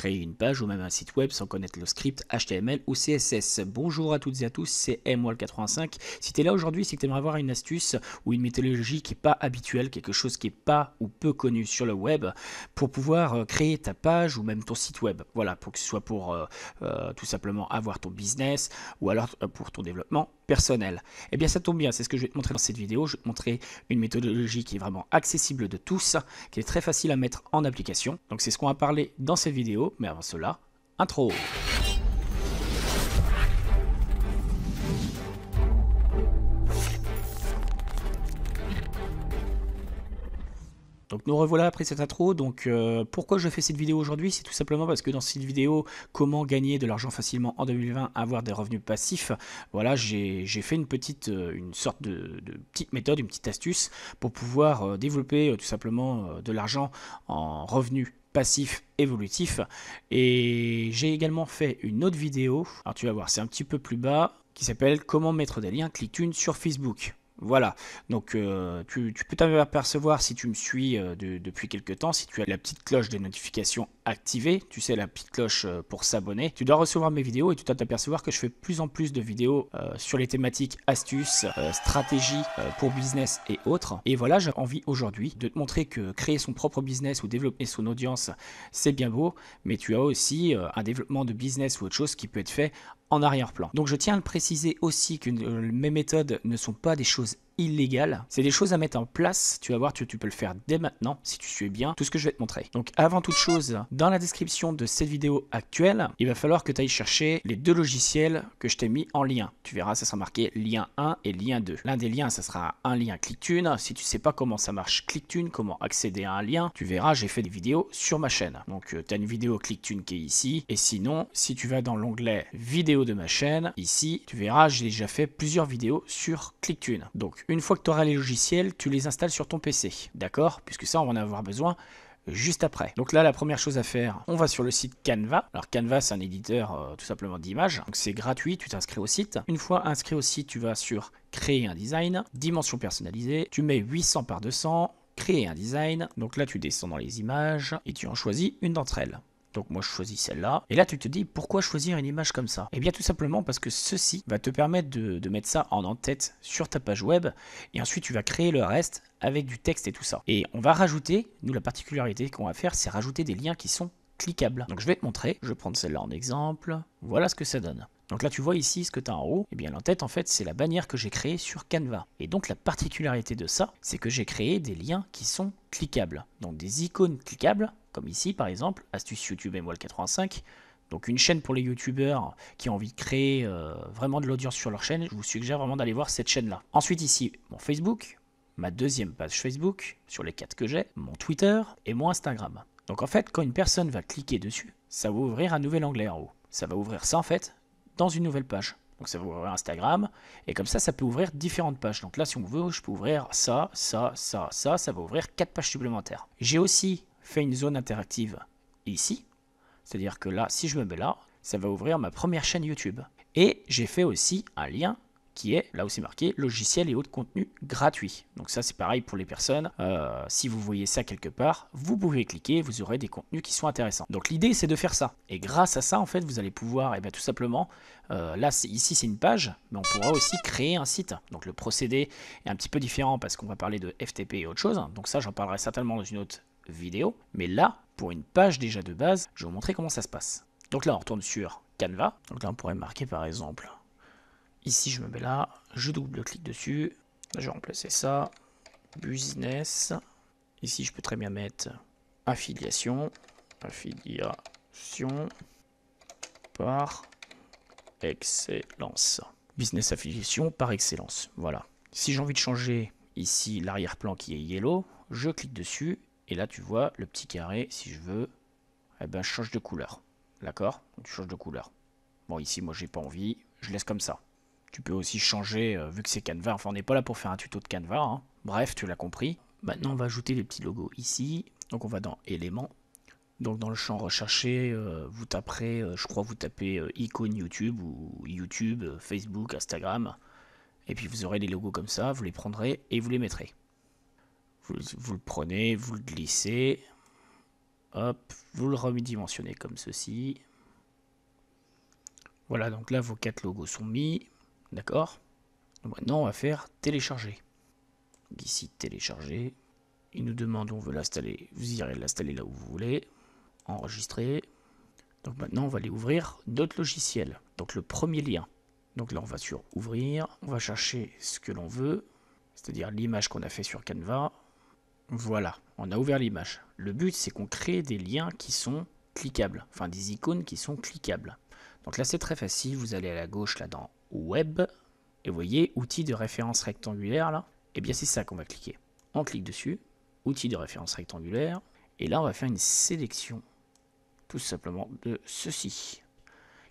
créer une page ou même un site web sans connaître le script HTML ou CSS. Bonjour à toutes et à tous, c'est MWall85. Si tu es là aujourd'hui, c'est que tu aimerais avoir une astuce ou une méthodologie qui n'est pas habituelle, quelque chose qui n'est pas ou peu connu sur le web pour pouvoir créer ta page ou même ton site web. Voilà, pour que ce soit pour tout simplement avoir ton business ou alors pour ton développement personnel. Eh bien ça tombe bien, c'est ce que je vais te montrer dans cette vidéo. Je vais te montrer une méthodologie qui est vraiment accessible de tous, qui est très facile à mettre en application. Donc c'est ce qu'on va parler dans cette vidéo, mais avant cela, intro. Donc nous revoilà après cette intro. Donc pourquoi je fais cette vidéo aujourd'hui? C'est tout simplement parce que dans cette vidéo, comment gagner de l'argent facilement en 2020, avoir des revenus passifs, voilà, j'ai fait une sorte de petite méthode, une petite astuce pour pouvoir développer tout simplement de l'argent en revenus passif évolutif. Et j'ai également fait une autre vidéo, alors tu vas voir, c'est un petit peu plus bas, qui s'appelle comment mettre des liens ClickTune sur Facebook. Voilà, donc tu peux t'apercevoir si tu me suis depuis quelques temps, si tu as la petite cloche des notifications activée, tu sais, la petite cloche pour s'abonner, tu dois recevoir mes vidéos et tu dois t'apercevoir que je fais plus en plus de vidéos sur les thématiques astuces, stratégies pour business et autres. Et voilà, j'ai envie aujourd'hui de te montrer que créer son propre business ou développer son audience, c'est bien beau, mais tu as aussi un développement de business ou autre chose qui peut être fait en arrière-plan. Donc je tiens à le préciser aussi que mes méthodes ne sont pas des choses illégales, c'est des choses à mettre en place. Tu vas voir, tu peux le faire dès maintenant si tu suis bien tout ce que je vais te montrer. Donc avant toute chose, dans la description de cette vidéo actuelle, il va falloir que tu ailles chercher les deux logiciels que je t'ai mis en lien. Tu verras, ça sera marqué lien 1 et lien 2. L'un des liens, ça sera un lien ClickTune. Si tu sais pas comment ça marche ClickTune, comment accéder à un lien, tu verras, j'ai fait des vidéos sur ma chaîne. Donc tu as une vidéo ClickTune qui est ici. Et sinon, si tu vas dans l'onglet vidéo de ma chaîne, ici, tu verras, j'ai déjà fait plusieurs vidéos sur ClickTune. Donc une fois que tu auras les logiciels, tu les installes sur ton PC, d'accord? Puisque ça, on va en avoir besoin juste après. Donc là, la première chose à faire, on va sur le site Canva. Alors Canva, c'est un éditeur tout simplement d'images. Donc c'est gratuit, tu t'inscris au site. Une fois inscrit au site, tu vas sur créer un design, dimension personnalisée, tu mets 800 par 200, créer un design. Donc là, tu descends dans les images et tu en choisis une d'entre elles. Donc moi je choisis celle-là. Et là tu te dis pourquoi choisir une image comme ça? Eh bien tout simplement parce que ceci va te permettre de mettre ça en en-tête sur ta page web. Et ensuite tu vas créer le reste avec du texte et tout ça. Et on va rajouter, nous la particularité qu'on va faire, c'est rajouter des liens qui sont cliquables. Donc je vais te montrer, je vais prendre celle-là en exemple. Voilà ce que ça donne. Donc là tu vois ici ce que tu as en haut, et bien l'en-tête en fait c'est la bannière que j'ai créée sur Canva. Et donc la particularité de ça, c'est que j'ai créé des liens qui sont cliquables. Donc des icônes cliquables, comme ici par exemple, astuce YouTube MWall85. Donc une chaîne pour les youtubeurs qui ont envie de créer vraiment de l'audience sur leur chaîne, je vous suggère vraiment d'aller voir cette chaîne-là. Ensuite ici, mon Facebook, ma deuxième page Facebook, sur les 4 que j'ai, mon Twitter et mon Instagram. Donc en fait, quand une personne va cliquer dessus, ça va ouvrir un nouvel onglet en haut. Ça va ouvrir ça en fait dans une nouvelle page. Donc ça va ouvrir Instagram, et comme ça peut ouvrir différentes pages. Donc là, si on veut, je peux ouvrir ça va ouvrir 4 pages supplémentaires. J'ai aussi fait une zone interactive ici, c'est-à-dire que là, si je me mets là, ça va ouvrir ma première chaîne YouTube. Et j'ai fait aussi un lien qui est, là où c'est marqué, logiciel et autres contenus gratuits. Donc ça c'est pareil pour les personnes, si vous voyez ça quelque part, vous pouvez cliquer, vous aurez des contenus qui sont intéressants. Donc l'idée c'est de faire ça, et grâce à ça en fait vous allez pouvoir, et bien tout simplement, là ici c'est une page, mais on pourra aussi créer un site. Donc le procédé est un petit peu différent parce qu'on va parler de FTP et autre chose, donc ça j'en parlerai certainement dans une autre vidéo, mais là, pour une page déjà de base, je vais vous montrer comment ça se passe. Donc là on retourne sur Canva, donc là on pourrait marquer par exemple... Ici, je me mets là, je double-clique dessus, je vais remplacer ça, business. Ici, je peux très bien mettre affiliation par excellence. Business affiliation par excellence, voilà. Si j'ai envie de changer ici l'arrière-plan qui est yellow, je clique dessus, et là, tu vois le petit carré, si je veux, eh ben, je change de couleur. D'accord? Tu changes de couleur. Bon, ici, moi, j'ai pas envie, je laisse comme ça. Tu peux aussi changer, vu que c'est Canva, enfin on n'est pas là pour faire un tuto de Canva, hein. Bref, tu l'as compris. Maintenant on va ajouter les petits logos ici, donc on va dans éléments. Donc dans le champ recherché, vous taperez, je crois vous tapez icône YouTube ou YouTube, Facebook, Instagram. Et puis vous aurez les logos comme ça, vous les prendrez et vous les mettrez. Vous le prenez, vous le glissez. hop, vous le redimensionnez comme ceci. Voilà, donc là vos 4 logos sont mis, d'accord. Maintenant on va faire télécharger. Donc ici télécharger, il nous demande où on veut l'installer, vous irez l'installer là où vous voulez, enregistrer. Donc maintenant on va aller ouvrir d'autres logiciels, donc le premier lien. Donc là on va sur ouvrir, on va chercher ce que l'on veut, c'est-à-dire l'image qu'on a fait sur Canva. Voilà, on a ouvert l'image. Le but c'est qu'on crée des liens qui sont cliquables, enfin des icônes qui sont cliquables. Donc là c'est très facile, vous allez à la gauche là dans web, et vous voyez outils de référence rectangulaire là, et bien c'est ça qu'on va cliquer. On clique dessus, outils de référence rectangulaire, et là on va faire une sélection tout simplement de ceci,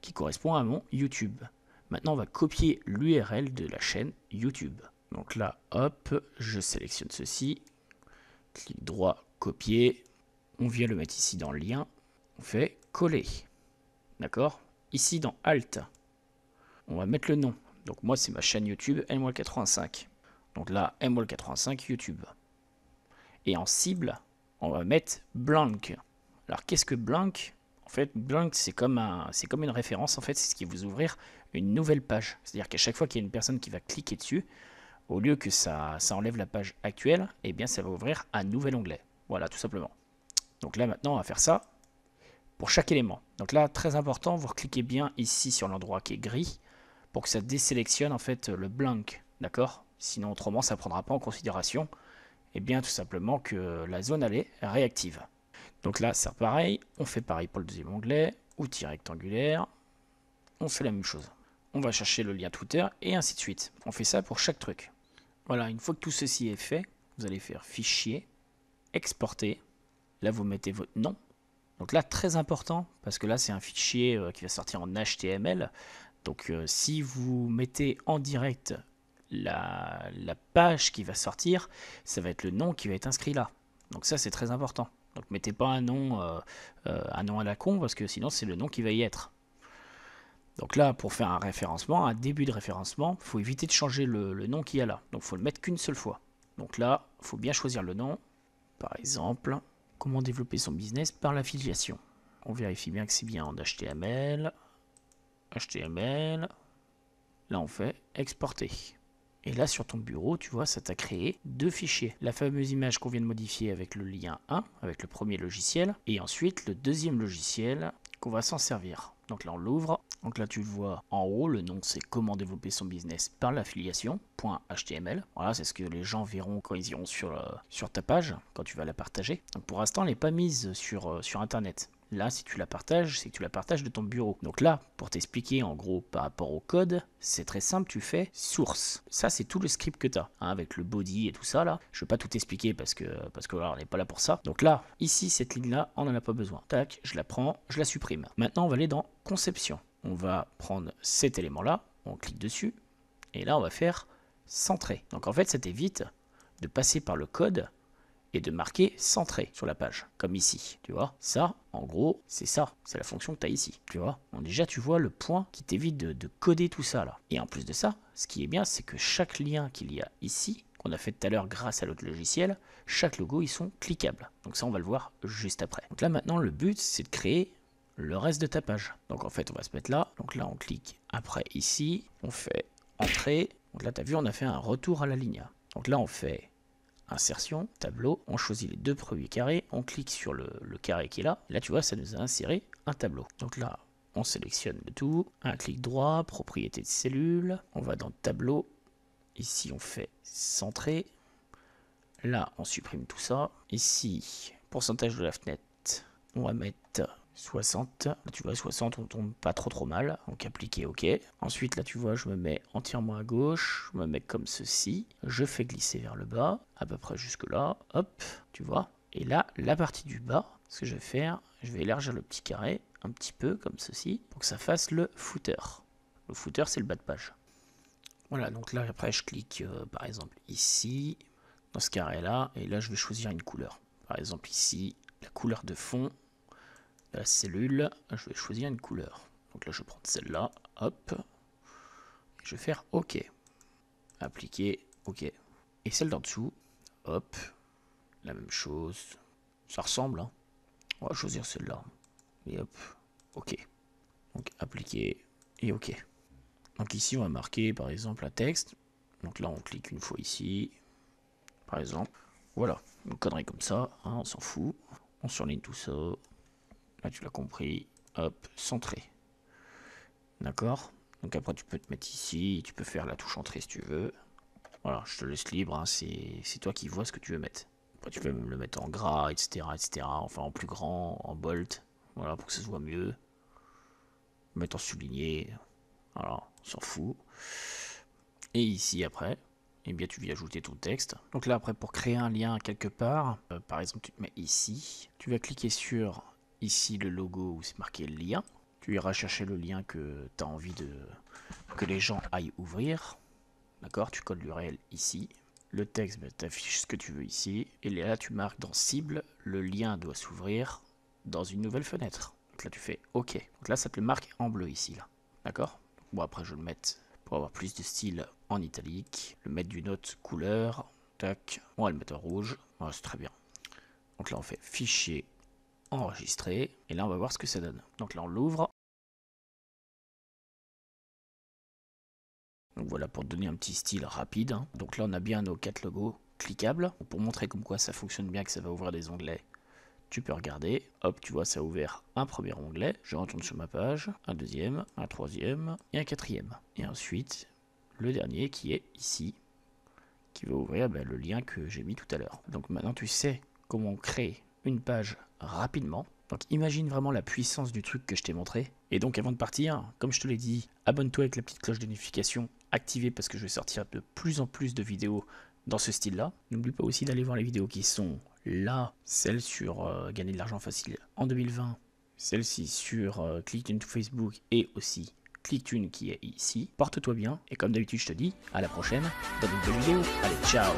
qui correspond à mon YouTube. Maintenant, on va copier l'URL de la chaîne YouTube. Donc là, hop, je sélectionne ceci, clic droit, copier, on vient le mettre ici dans le lien, on fait coller. D'accord? Ici dans Alt, on va mettre le nom. Donc moi, c'est ma chaîne YouTube MWall85. Donc là, MWall85 YouTube. Et en cible, on va mettre blank. Alors qu'est-ce que blank? En fait, blank c'est comme une référence, en fait, c'est ce qui va vous ouvrir une nouvelle page. C'est-à-dire qu'à chaque fois qu'il y a une personne qui va cliquer dessus, au lieu que ça enlève la page actuelle, eh bien ça va ouvrir un nouvel onglet. Voilà, tout simplement. Donc là maintenant, on va faire ça pour chaque élément. Donc là, très important, vous cliquez bien ici sur l'endroit qui est gris pour que ça désélectionne en fait le blank, d'accord? Sinon autrement, ça ne prendra pas en considération, eh bien tout simplement que la zone elle est réactive. Donc là, c'est pareil, on fait pareil pour le deuxième onglet, outils rectangulaires, on fait la même chose. On va chercher le lien Twitter et ainsi de suite. On fait ça pour chaque truc. Voilà, une fois que tout ceci est fait, vous allez faire fichier, exporter. Là, vous mettez votre nom. Donc là, très important, parce que là, c'est un fichier qui va sortir en HTML. Donc si vous mettez en direct la page qui va sortir, ça va être le nom qui va être inscrit là. Donc ça, c'est très important. Donc mettez pas un nom à la con, parce que sinon c'est le nom qui va y être. Donc là, pour faire un référencement, un début de référencement, il faut éviter de changer le nom qu'il y a là. Donc il faut le mettre qu'une seule fois. Donc là, il faut bien choisir le nom. Par exemple, comment développer son business par l'affiliation. On vérifie bien que c'est bien en HTML. HTML. Là, on fait exporter. Et là, sur ton bureau, tu vois, ça t'a créé deux fichiers. La fameuse image qu'on vient de modifier avec le lien 1, avec le premier logiciel, et ensuite le deuxième logiciel qu'on va s'en servir. Donc là, on l'ouvre. Donc là, tu le vois en haut, le nom c'est comment développer son business par l'affiliation, .html. Voilà, c'est ce que les gens verront quand ils iront sur ta page, quand tu vas la partager. Donc pour l'instant, elle n'est pas mise sur Internet. Là, si tu la partages, c'est que tu la partages de ton bureau. Donc là, pour t'expliquer en gros par rapport au code, c'est très simple, tu fais source. Ça, c'est tout le script que tu as, hein, avec le body et tout ça là. Je ne vais pas tout expliquer parce que voilà, on n'est pas là pour ça. Donc là, ici, cette ligne-là, on n'en a pas besoin. Tac, je la prends, je la supprime. Maintenant, on va aller dans conception. On va prendre cet élément-là, on clique dessus, et là, on va faire centrer. Donc en fait, ça t'évite de passer par le code et de marquer centré sur la page, comme ici, tu vois. Ça, en gros, c'est ça, c'est la fonction que tu as ici, tu vois. Donc déjà, tu vois le point qui t'évite de coder tout ça, là. Et en plus de ça, ce qui est bien, c'est que chaque lien qu'il y a ici, qu'on a fait tout à l'heure grâce à l'autre logiciel, chaque logo, ils sont cliquables. Donc ça, on va le voir juste après. Donc là, maintenant, le but, c'est de créer le reste de ta page. Donc en fait, on va se mettre là. Donc là, on clique après ici, on fait entrée. Donc là, tu as vu, on a fait un retour à la ligne. Donc là, on fait insertion, tableau, on choisit les deux premiers carrés, on clique sur le carré qui est là, et là tu vois ça nous a inséré un tableau. Donc là on sélectionne le tout, un clic droit, propriété de cellule, on va dans tableau, ici on fait centrer, là on supprime tout ça, ici pourcentage de la fenêtre, on va mettre 60, là tu vois 60 on tombe pas trop mal, donc appliquer OK. Ensuite là tu vois je me mets entièrement à gauche, je me mets comme ceci, je fais glisser vers le bas, à peu près jusque là, hop, tu vois. Et là la partie du bas, ce que je vais faire, je vais élargir le petit carré un petit peu comme ceci, pour que ça fasse le footer. Le footer c'est le bas de page. Voilà, donc là après je clique par exemple ici, dans ce carré là, et là je vais choisir une couleur. Par exemple ici, la couleur de fond, la cellule, je vais choisir une couleur. Donc là, je vais prendre celle-là, hop, et je vais faire OK. Appliquer, OK. Et celle d'en dessous, hop, la même chose. Ça ressemble, hein. On va choisir celle-là. Et hop, ok. Donc appliquer et ok. Donc ici on va marquer par exemple un texte. Donc là on clique une fois ici. Par exemple. Voilà. Une connerie comme ça. Hein, on s'en fout. On surligne tout ça. Là tu l'as compris. Hop, centré. D'accord. Donc après tu peux te mettre ici. Tu peux faire la touche entrée si tu veux. Voilà, je te laisse libre. Hein, c'est toi qui vois ce que tu veux mettre. Après tu peux même le mettre en gras, etc. etc. Enfin en plus grand, en bold. Voilà, pour que ça se voit mieux. Mettre en souligné. Voilà, on s'en fout. Et ici après, eh bien tu viens ajouter ton texte. Donc là après pour créer un lien quelque part, par exemple tu te mets ici, tu vas cliquer sur ici le logo où c'est marqué lien. Tu iras chercher le lien que tu as envie que les gens aillent ouvrir. D'accord, tu colles l'URL ici. Le texte, tu affiches ce que tu veux ici. Et là tu marques dans cible, le lien doit s'ouvrir dans une nouvelle fenêtre. Donc là tu fais OK. Donc là ça te le marque en bleu ici là. D'accord. Bon après je vais le mettre pour avoir plus de style en italique, le mettre d'une autre couleur, tac, on va le mettre en rouge, voilà, c'est très bien. Donc là on fait fichier enregistré, et là on va voir ce que ça donne. Donc là on l'ouvre. Donc voilà pour donner un petit style rapide. Hein. Donc là on a bien nos 4 logos cliquables, pour montrer comme quoi ça fonctionne bien, que ça va ouvrir des onglets. Tu peux regarder, hop, tu vois, ça a ouvert un premier onglet, je retourne sur ma page, un deuxième, un troisième et un quatrième. Et ensuite, le dernier qui est ici, qui va ouvrir le lien que j'ai mis tout à l'heure. Donc maintenant tu sais comment créer une page rapidement. Donc imagine vraiment la puissance du truc que je t'ai montré. Et donc avant de partir, comme je te l'ai dit, abonne-toi avec la petite cloche de notification activée parce que je vais sortir de plus en plus de vidéos dans ce style-là. N'oublie pas aussi d'aller voir les vidéos qui sont là, celle sur gagner de l'argent facile en 2020, celle-ci sur ClickTune Facebook et aussi ClickTune qui est ici. Porte-toi bien et comme d'habitude je te dis à la prochaine dans une nouvelle vidéo. Allez, ciao.